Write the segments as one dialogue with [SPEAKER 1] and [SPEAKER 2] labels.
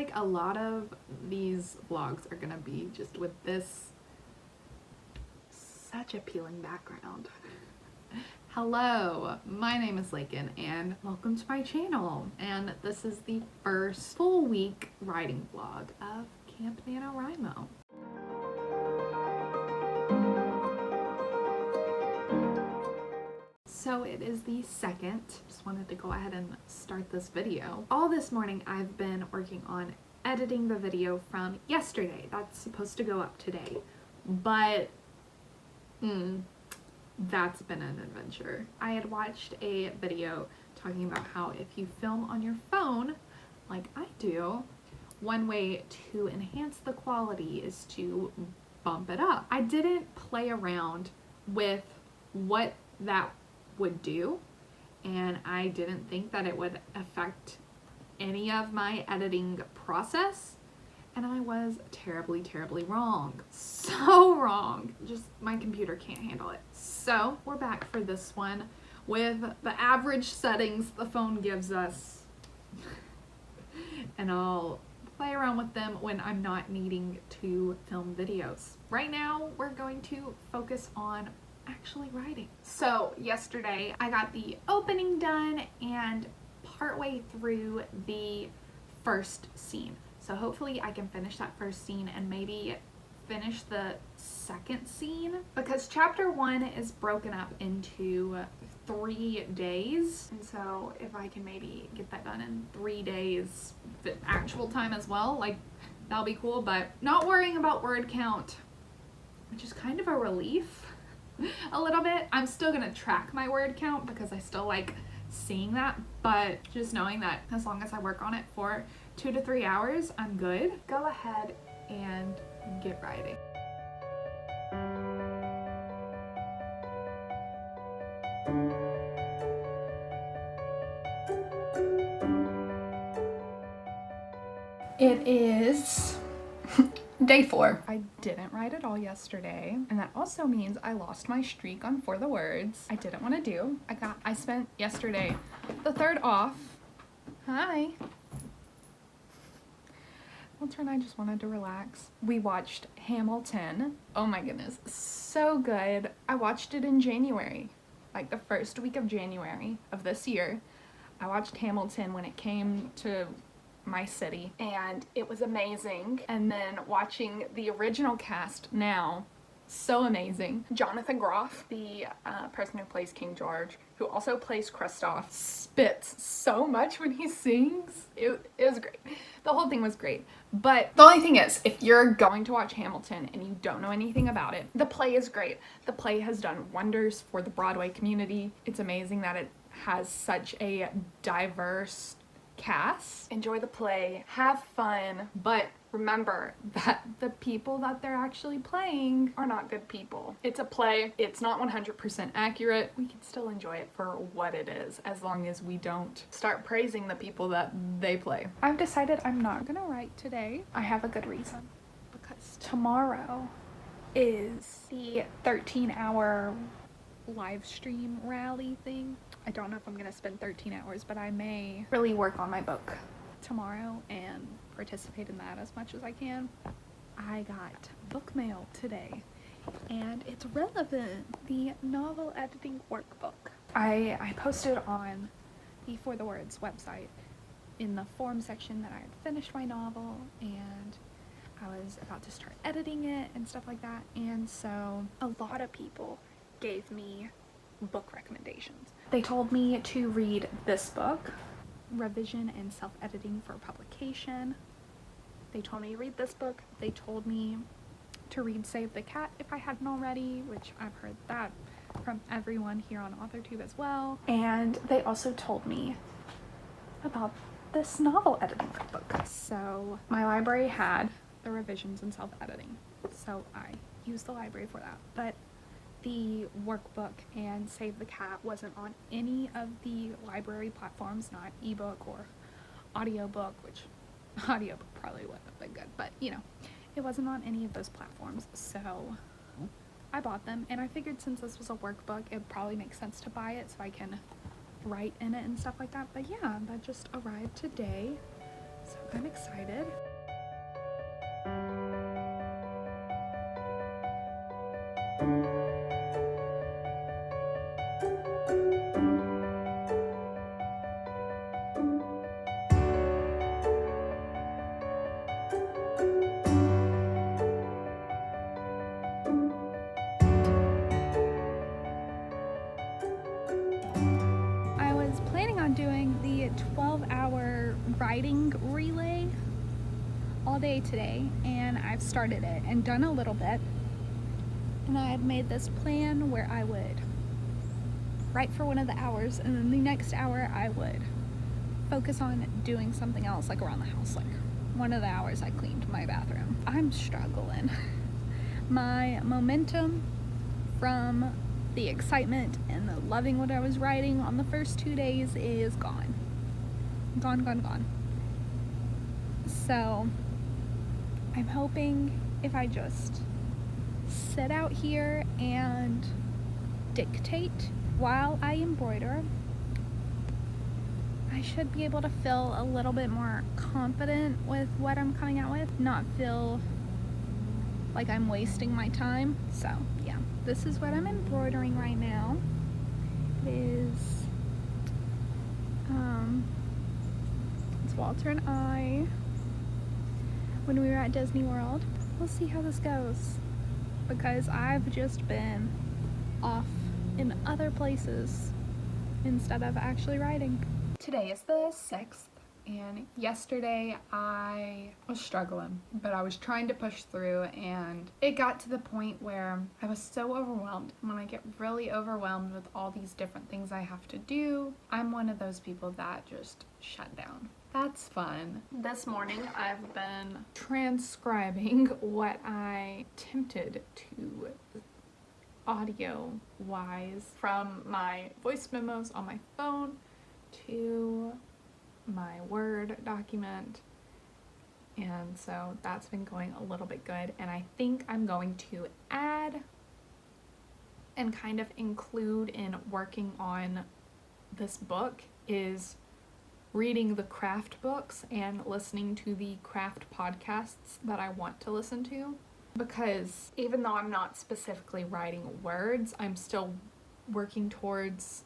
[SPEAKER 1] like a lot of these vlogs are gonna be just with this such appealing background. Hello, my name is Lakin and welcome to my channel, and this is the first full week writing vlog of Camp NaNoWriMo. So it is the second. Just wanted to go ahead and start this video. All this morning I've been working on editing the video from yesterday. That's supposed to go up today, but that's been an adventure. I had watched a video talking about how if you film on your phone, like I do, one way to enhance the quality is to bump it up. I didn't play around with what that would do, and I didn't think that it would affect any of my editing process, and I was terribly wrong. So wrong. Just my computer can't handle it. So we're back for this one with the average settings the phone gives us, and I'll play around with them when I'm not needing to film videos. Right now we're going to focus on actually writing. So yesterday I got the opening done and partway through the first scene. So hopefully I can finish that first scene and maybe finish the second scene, because chapter 1 is broken up into 3 days. And so if I can maybe get that done in 3 days, actual time as well, like that'll be cool. But not worrying about word count, which is kind of a relief. A little bit. I'm still gonna track my word count because I still like seeing that, but just knowing that as long as I work on it for 2 to 3 hours, I'm good. Go ahead and get writing. It is day 4. I didn't write at all yesterday, and that also means I lost my streak on For the Words. I didn't want to do. I spent yesterday the 3rd off. Hi. Walter and I just wanted to relax. We watched Hamilton. Oh my goodness, so good. I watched it in January, like the first week of January of this year. I watched Hamilton when it came to my city, and it was amazing. And then watching the original cast now, so amazing. Jonathan Groff, the person who plays King George, who also plays Kristoff, spits so much when he sings. It was great. The whole thing was great. But the only thing is, if you're going to watch Hamilton and you don't know anything about it, the play is great. The play has done wonders for the Broadway community. It's amazing that it has such a diverse cast. Enjoy the play, have fun, but remember that the people that they're actually playing are not good people. It's a play, it's not 100% accurate. We can still enjoy it for what it is, as long as we don't start praising the people that they play. I've decided I'm not gonna write today. I have a good reason, because tomorrow is the 13-hour live stream rally thing. I don't know if I'm gonna spend 13 hours, but I may really work on my book tomorrow and participate in that as much as I can. I got book mail today, and it's relevant. The novel editing workbook. I posted on the For the Words website in the form section that I had finished my novel and I was about to start editing it and stuff like that, and so a lot of people gave me book recommendations. They told me to read this book, Revision and Self-Editing for Publication. They told me to read this book. They told me to read Save the Cat if I hadn't already, which I've heard that from everyone here on AuthorTube as well. And they also told me about this novel editing workbook. So my library had the revisions and self-editing, so I used the library for that. But the workbook and Save the Cat wasn't on any of the library platforms, not ebook or audiobook, which audiobook probably wouldn't have been good, but you know, it wasn't on any of those platforms, so I bought them. And I figured since this was a workbook, it probably makes sense to buy it so I can write in it and stuff like that. But yeah, that just arrived today, So I'm excited. I was planning on doing the 12-hour writing relay all day today, and I've started it and done a little bit. And I had made this plan where I would write for one of the hours, and then the next hour I would focus on doing something else, like around the house. Like one of the hours I cleaned my bathroom. I'm struggling. My momentum from the excitement and the loving what I was writing on the first 2 days is gone. Gone. So I'm hoping if I just sit out here and dictate while I embroider, I should be able to feel a little bit more confident with what I'm coming out with, not feel like I'm wasting my time. So yeah, this is what I'm embroidering right now. It is it's Walter and I when we were at Disney World. We'll see how this goes, because I've just been off in other places instead of actually writing. Today is the 6th, and yesterday I was struggling, but I was trying to push through, and it got to the point where I was so overwhelmed. When I get really overwhelmed with all these different things I have to do, I'm one of those people that just shut down. That's fun. This morning I've been transcribing what I attempted to audio wise from my voice memos on my phone to my Word document, and so that's been going a little bit good, and I think I'm going to add and kind of include in working on this book is reading the craft books and listening to the craft podcasts that I want to listen to, because even though I'm not specifically writing words, I'm still working towards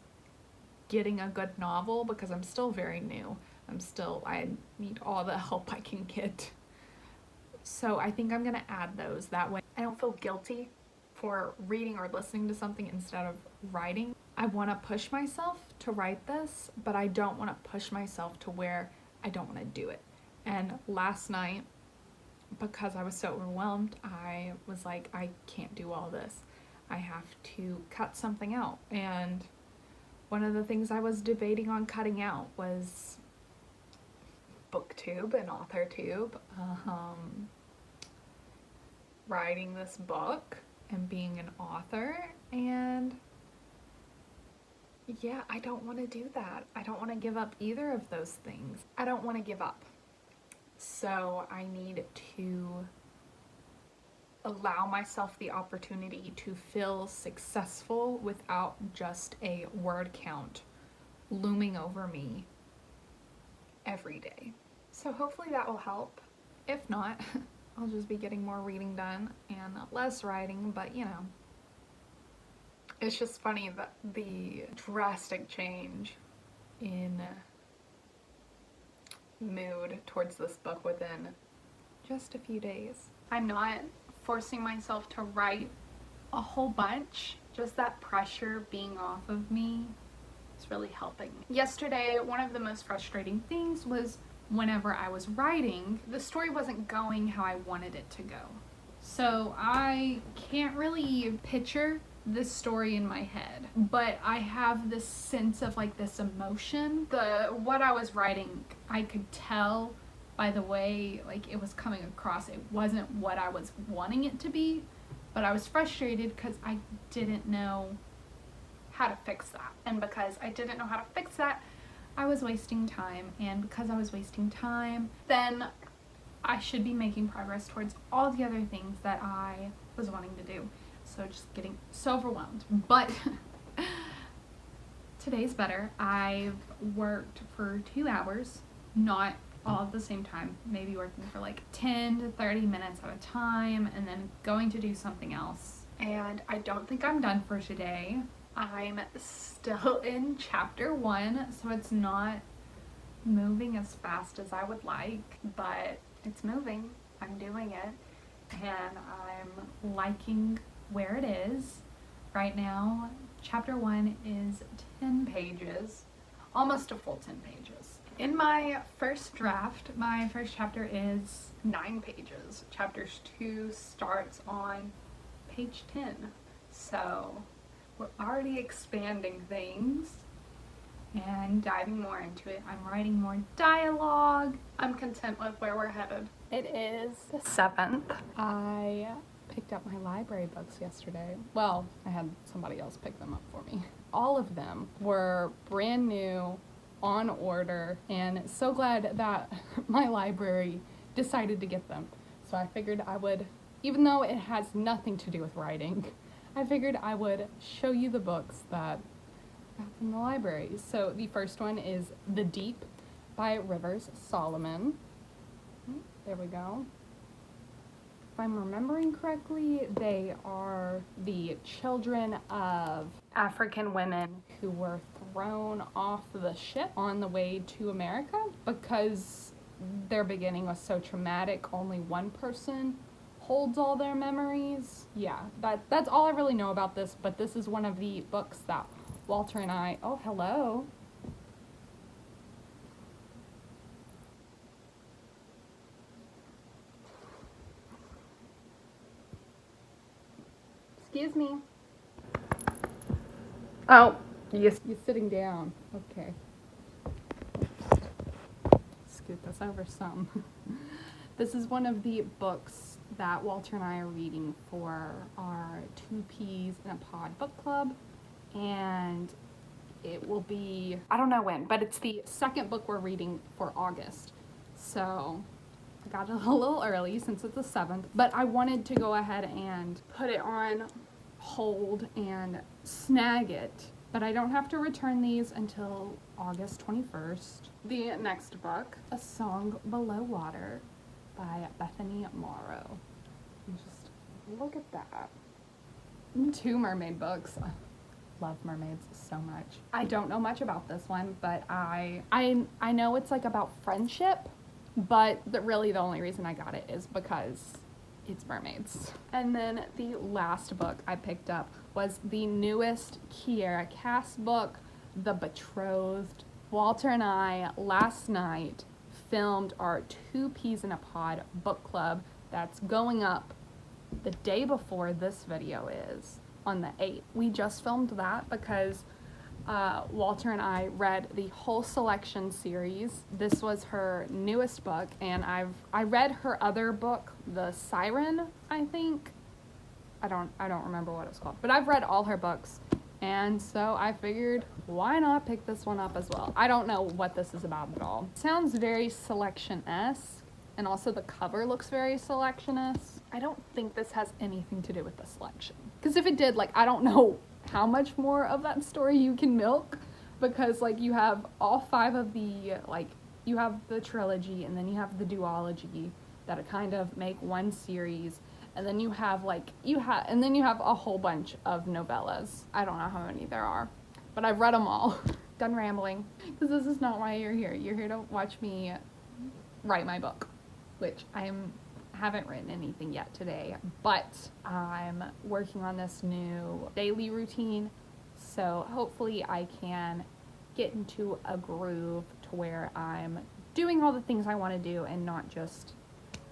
[SPEAKER 1] getting a good novel, because I'm still very new. I need all the help I can get. So I think I'm gonna add those. That way I don't feel guilty for reading or listening to something instead of writing. I want to push myself to write this, but I don't want to push myself to where I don't want to do it. And last night, because I was so overwhelmed, I was like, I can't do all this. I have to cut something out. And one of the things I was debating on cutting out was booktube and authortube, writing this book and being an author, and yeah, I don't want to do that. I don't want to give up either of those things. I don't want to give up. So I need to allow myself the opportunity to feel successful without just a word count looming over me every day. So hopefully that will help. If not, I'll just be getting more reading done and less writing, but you know, it's just funny that the drastic change in mood towards this book within just a few days. I'm not forcing myself to write a whole bunch, just that pressure being off of me is really helping. Yesterday, one of the most frustrating things was whenever I was writing, the story wasn't going how I wanted it to go. So I can't really picture this story in my head, but I have this sense of like this emotion. What I was writing, I could tell by the way like it was coming across, it wasn't what I was wanting it to be, but I was frustrated because I didn't know how to fix that. And because I didn't know how to fix that, I was wasting time, and because I was wasting time, then I should be making progress towards all the other things that I was wanting to do. So just getting so overwhelmed. But today's better. I've worked for 2 hours, not all at the same time, maybe working for like 10 to 30 minutes at a time and then going to do something else. And I don't think I'm done for today. I'm still in chapter 1, so it's not moving as fast as I would like, but it's moving. I'm doing it, and I'm liking where it is. Right now, chapter 1 is 10 pages, almost a full 10 pages. In my first draft, my first chapter is 9 pages. Chapter 2 starts on page 10. So we're already expanding things and diving more into it. I'm writing more dialogue. I'm content with where we're headed. It is the 7th. I picked up my library books yesterday. Well, I had somebody else pick them up for me. All of them were brand new, on order, and so glad that my library decided to get them. So I figured I would, even though it has nothing to do with writing, I figured I would show you the books that I got from the library. So the first one is The Deep by Rivers Solomon. There we go. If I'm remembering correctly, they are the children of African women who were thrown off the ship on the way to America because their beginning was so traumatic. Only one person holds all their memories. Yeah, that's all I really know about this, but this is one of the books that Walter and I, oh, hello. Excuse me. Oh, yes, you're sitting down. Okay. Scoot this over some. This is one of the books that Walter and I are reading for our 2 Peas in a Pod book club, and it will be, I don't know when, but it's the second book we're reading for August. So I got it a little early since it's the 7th, but I wanted to go ahead and put it on hold and snag it, but I don't have to return these until August 21st. The next book, A Song Below Water by Bethany Morrow. And just look at that. 2 mermaid books. I love mermaids so much. I don't know much about this one, but I know it's like about friendship, but really the only reason I got it is because it's mermaids. And then the last book I picked up was the newest Kiera Cass book, The Betrothed. Walter and I last night filmed our 2 Peas in a Pod book club that's going up the day before this video is, on the 8th. We just filmed that because Walter and I read the whole selection series. This was her newest book, and I read her other book, The Siren, I think. I don't remember what it's called, but I've read all her books, and so I figured why not pick this one up as well. I don't know what this is about at all. It sounds very selection-esque, and also the cover looks very selection-esque. I don't think this has anything to do with the selection, because if it did, like, I don't know how much more of that story you can milk, because like you have all 5 of the, like, you have the trilogy, and then you have the duology that kind of make one series, and then you have like and then you have a whole bunch of novellas. I don't know how many there are, but I've read them all. Done rambling, because this is not why you're here. You're here to watch me write my book, which haven't written anything yet today, but I'm working on this new daily routine, so hopefully I can get into a groove to where I'm doing all the things I want to do and not just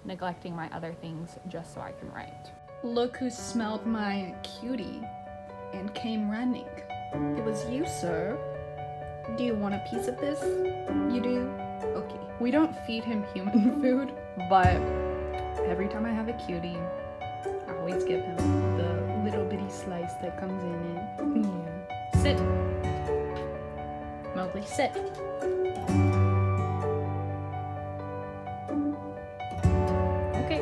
[SPEAKER 1] neglecting my other things just so I can write. Look who smelled my cutie and came running. It was you, sir. Do you want a piece of this? You do? Okay. We don't feed him human food, but every time I have a cutie, I always give him the little bitty slice that comes in it. Yeah. Sit. Mowgli, sit. Okay.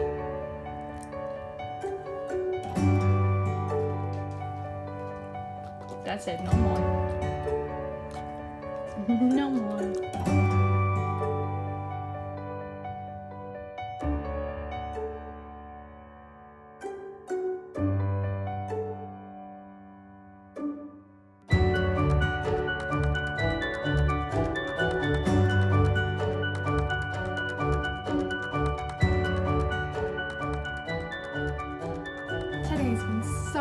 [SPEAKER 1] That's it, no more. No more.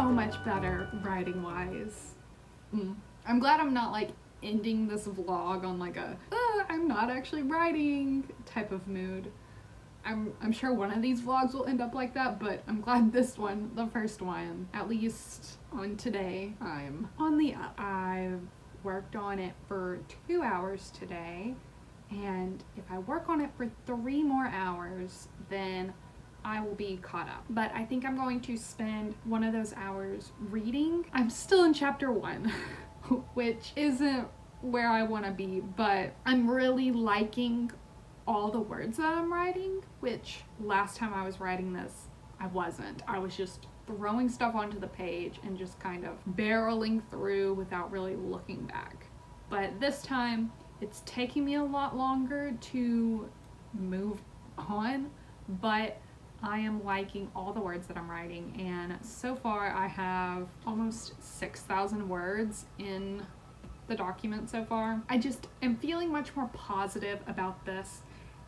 [SPEAKER 1] so much better writing wise. I'm glad I'm not like ending this vlog on like a I'm not actually writing type of mood. I'm sure one of these vlogs will end up like that, but I'm glad this one, the first one, at least on today, I'm on the up. I've worked on it for 2 hours today, and if I work on it for 3 more hours, then I will be caught up. But I think I'm going to spend one of those hours reading. I'm still in chapter 1, which isn't where I want to be, but I'm really liking all the words that I'm writing, which last time I was writing this, I wasn't. I was just throwing stuff onto the page and just kind of barreling through without really looking back. But this time, it's taking me a lot longer to move on, but I am liking all the words that I'm writing, and so far I have almost 6,000 words in the document so far. I just am feeling much more positive about this,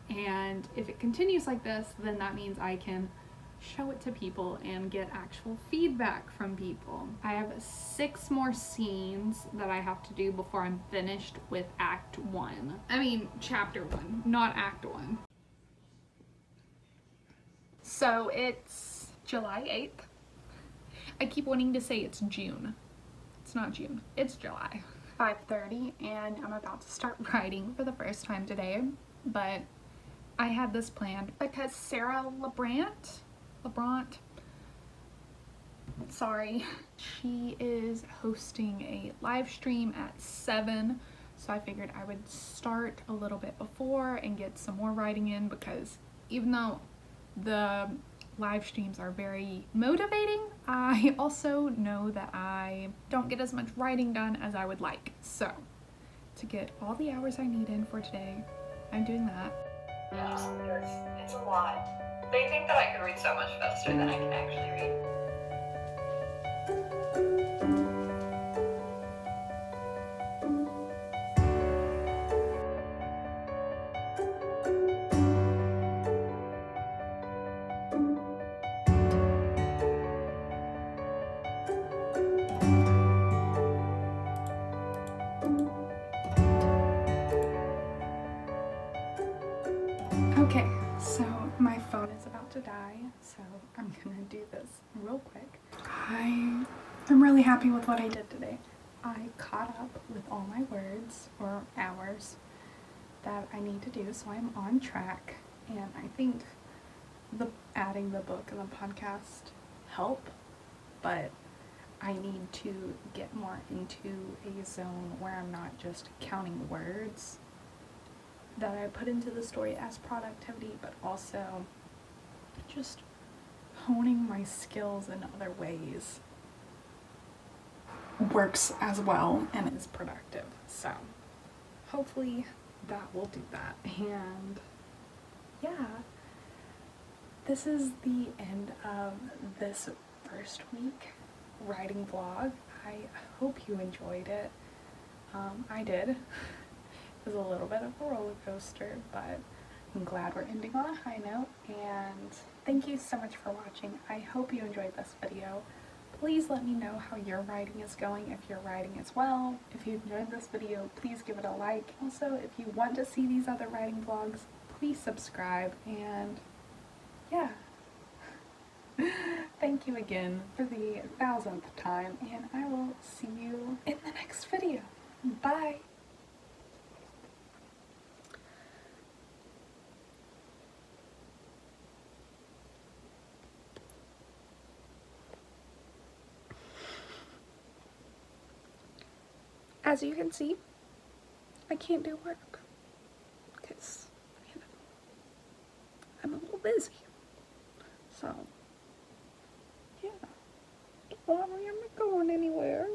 [SPEAKER 1] and if it continues like this, then that means I can show it to people and get actual feedback from people. I have 6 more scenes that I have to do before I'm finished with Act 1. I mean, Chapter 1, not Act 1. So it's July 8th. I keep wanting to say it's June. It's not June, it's July. 5:30, and I'm about to start writing for the first time today, but I had this planned because Sarah LeBrant, sorry, she is hosting a live stream at 7, so I figured I would start a little bit before and get some more writing in, because even though the live streams are very motivating, I also know that I don't get as much writing done as I would like. So to get all the hours I need in for today, I'm doing that.
[SPEAKER 2] Yeah, it's a lot. They think that I could read so much faster than I can actually read.
[SPEAKER 1] Okay, so my phone is about to die, so I'm gonna do this real quick. I'm really happy with what I did today. I caught up with all my words, or hours, that I need to do, so I'm on track, and I think adding the book and the podcast help, but I need to get more into a zone where I'm not just counting words that I put into the story as productivity, but also just honing my skills in other ways works as well and is productive. So hopefully that will do that. And yeah, this is the end of this first week writing vlog. I hope you enjoyed it. I did. It was a little bit of a roller coaster, but I'm glad we're ending on a high note, and thank you so much for watching. I hope you enjoyed this video. Please let me know how your writing is going, if you're writing as well. If you enjoyed this video, please give it a like. Also, if you want to see these other writing vlogs, please subscribe, and yeah. Thank you again for the 1000th time, and I will see you in the next video. Bye! As you can see, I can't do work because, you know, I'm a little busy. So, yeah, don't want me going anywhere.